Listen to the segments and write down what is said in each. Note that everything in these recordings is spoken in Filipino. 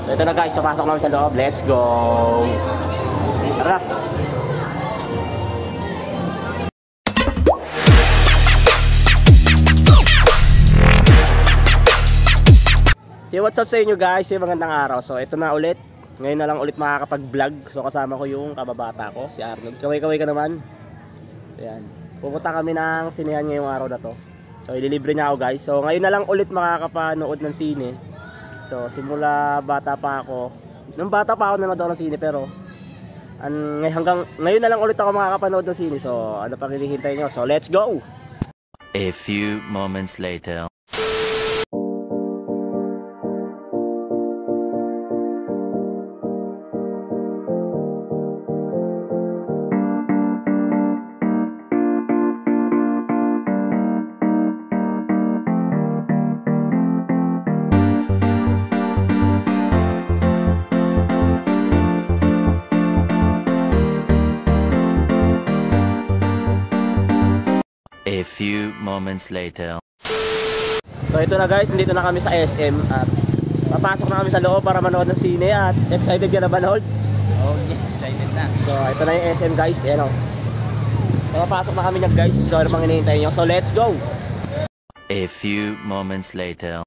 So ito na guys, papasok namin sa loob. Let's go! Tara! So what's up sa inyo guys? Magandang araw. So ito na ulit. Ngayon na lang ulit makakapag-vlog. So kasama ko yung kababata ko, si Arnold. Kaway-kaway ka naman. Ayan. Pupunta kami ng sinehan ngayong araw na to. So ililibre niya ako guys. So ngayon na lang ulit makakapanood ng sine. So simula bata pa ako. Nung bata pa ako nanood ako ng sine, pero hanggang ngayon na lang ulit ako makakapanood ng sine. So ano pang hinihintay nyo? So let's go! A few moments later. A few moments later. So ito na guys, nandito na kami sa SM at papasok na kami sa loob para manood ng sine. At excited ka na ba, Nold? Oh yes, excited na. So ito na yung SM guys, ano. So papasok na kami niya guys. So ano pang hinihintay nyo? So let's go! A few moments later.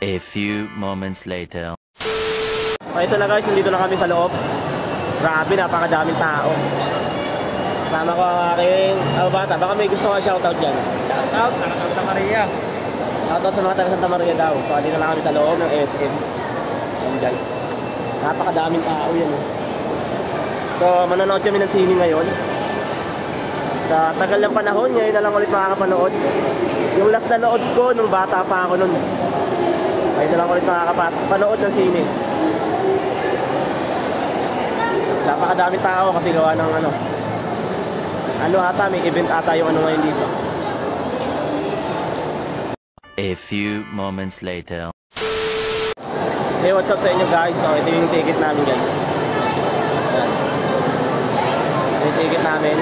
A few moments later. So ito na guys, nandito na kami sa loob. Grabe, napakadaming tao. Sama ko ang aking bata. Baka may gusto ka shoutout dyan. Shoutout, taga Santa Maria. Shoutout sa mga taga Santa Maria daw. So nandito na kami sa loob ng SM. Ayan guys, napakadaming tao yan. So manonood kami ng sine ngayon. Sa tagal ng panahon, ngayon na lang ulit makakapanood. Yung last na nood ko nung bata pa ako nun. Ngayon na lang ulit makakapasok panood ng sine. Napakadaming tao kasi gawa ng ano ata, may event ata yung ano ngayon dito. A few moments later. Hey, what's up sa inyo guys? So ito yung ticket namin guys. Ayan. Ito yung ticket namin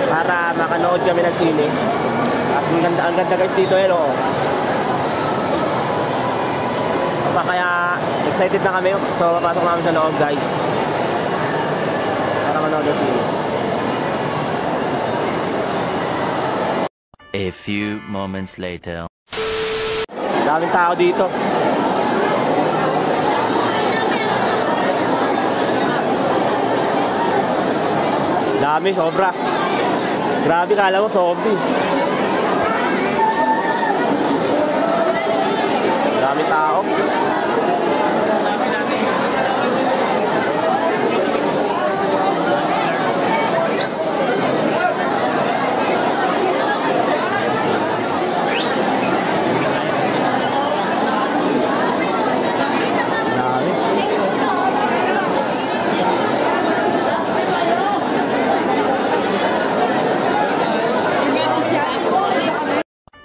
para makanood kami ng sine. At ang ganda guys dito eh, no? Kaya excited na kami. So papasok namin sa loob guys para manood ng sine. A few moments later. Daming tao dito. Dami, sobra. Grabe, kala mo zombie. Dami tao.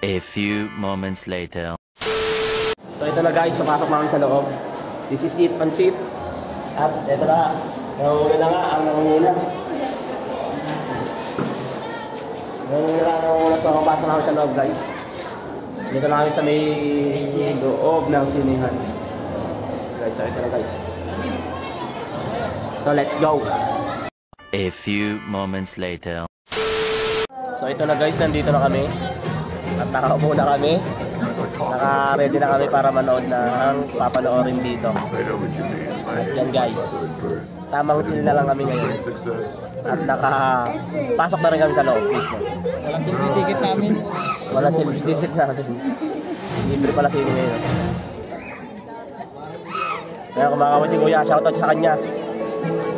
A few moments later. So ito na guys, papasok namin sa loob. This is it, pansit. At ito na, nangunguna na nga ang nangunguna. Nangunguna. So papasok namin sa loob guys. Dito na kami sa may loob ng sinihan. Guys, so ito na guys. So let's go. A few moments later. So ito na guys, nandito na kami. At nakaupo na kami. Naka-ready na kami para manood ng papanoorin dito. At yan guys, tamang chill na lang kami ngayon. At nakapasok na rin kami sa loob mismo. Walang silbi ticket namin. Wala silbi ticket namin. Libre pala sini ngayon. Kaya kumakaway si Kuya, shoutout sa kanya.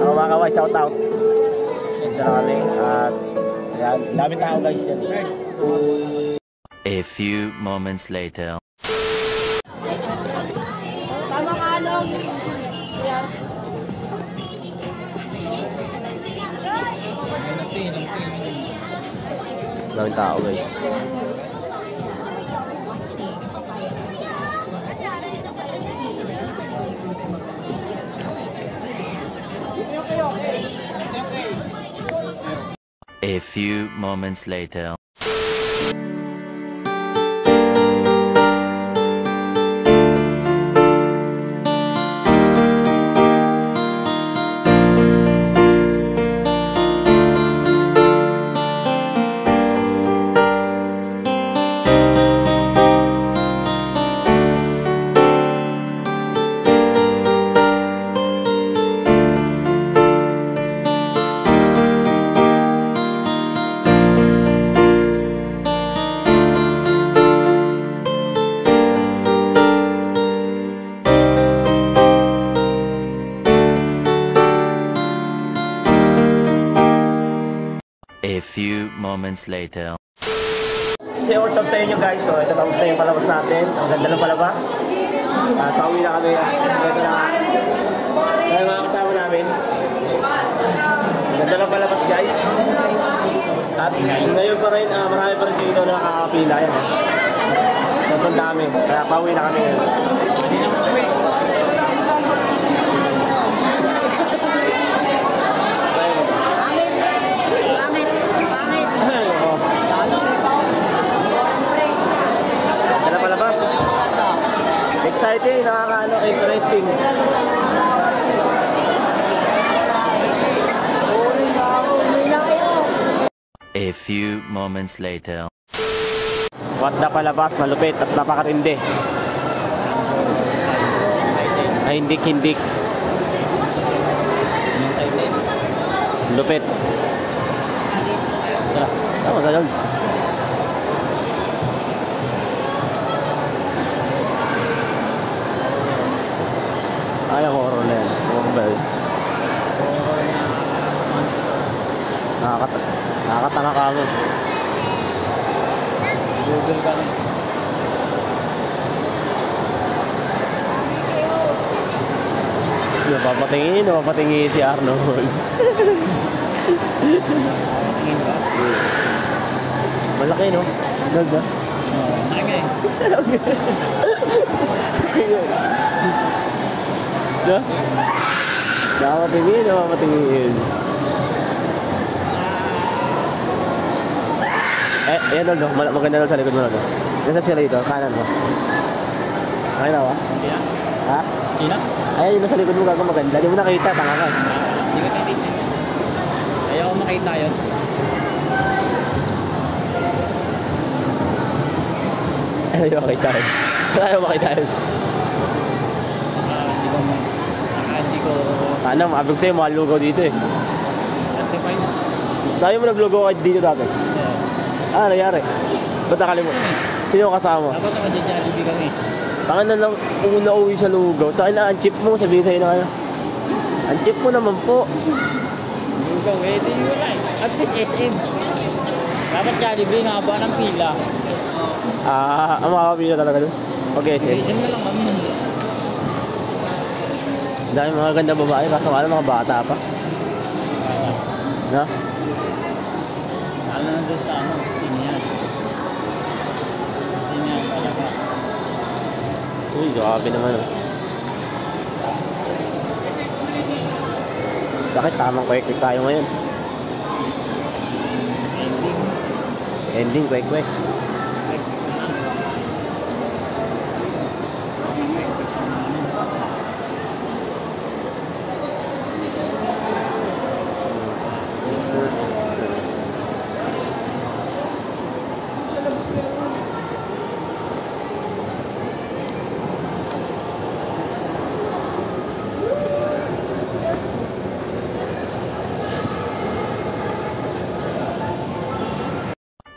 Kumakaway, shoutout. Ito na kami. At yan, dami tao guys yan. A few moments later. Tama ka, Along. Yan. Daming tao guys. A few moments later. A few moments later. Say what's up sa inyo guys. So ito tapos na yung palabas natin. Ang ganda ng palabas. At pauwi na kami. Ito na nga. Kaya mga kasama namin. Ang ganda ng palabas guys. At ngayon pa rin, marami pa rin dito na nakakapila. Yan. Sobrang dami. Kaya pauwi na kami. Exciting, nakakaano, interesting. A few moments later. What the palabas, malupit at napakatindi. Ay, hindik. Lupit. Tama ka doon. Ay, ang horror na yan. Horror ba yun? Nakakatanga ka mo. Google ka na. Papatingin si Arnold. Tingin ba? Malaki, no? Ganda. Oo, malaki. No? Napapatingin. Ayan Lolo, maganda Lolo sa likod mo Lolo. Nasa sila dito, kanan mo. Okay na ba? Sina? Ha? Sina? Ayan yung nasa likod mo gago maganda. Hindi mo nakita, tanga ka. Hindi ko nakita. Ayaw ko makita yun. Ayaw makita yun. Ayaw makita yun. Hindi ko... Ano, mabig sa'yo, malugaw dito eh. Certified. Tayo mo naglugaw ka dito dati. Ah, nangyari? Ba't nakalimut? Sino kasama mo? Dapat ako dyan Jollibee kami. Tangan na lang una uwi sa lugaw. Tangan na, ang chip mo, sabihin sa'yo na ano. Ang chip mo naman po. Lugaw eh, di wala eh. At least SM. Dapat Jollibee nga ba ng pila? Ang makakapila talaga doon. Okay, sige. SM na lang kami. Dami mga ganda babae, kaso nga mga bata pa. No? Lalo na doon sa ano, sinihan. Sinihan talaga. Uy, grabe naman oh. Bakit tamang kwek tayo ngayon? Ending kwek.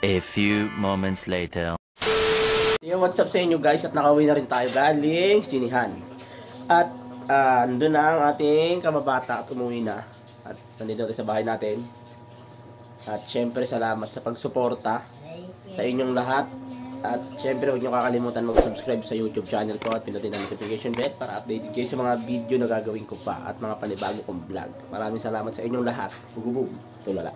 A few moments later. Yo, what's up sa inyo guys? At nakauwi na rin tayo galing sinihan. At nandun na ang ating kababata at umuwi na. At nandito tayo sa bahay natin. At syempre salamat sa pagsuporta sa inyong lahat. At syempre huwag nyo kakalimutan mag-subscribe sa YouTube channel ko at pinutin ang notification bell para updated kayo sa mga video na gagawin ko pa at mga panibago kong vlog. Maraming salamat sa inyong lahat. Bugubog. Tulala.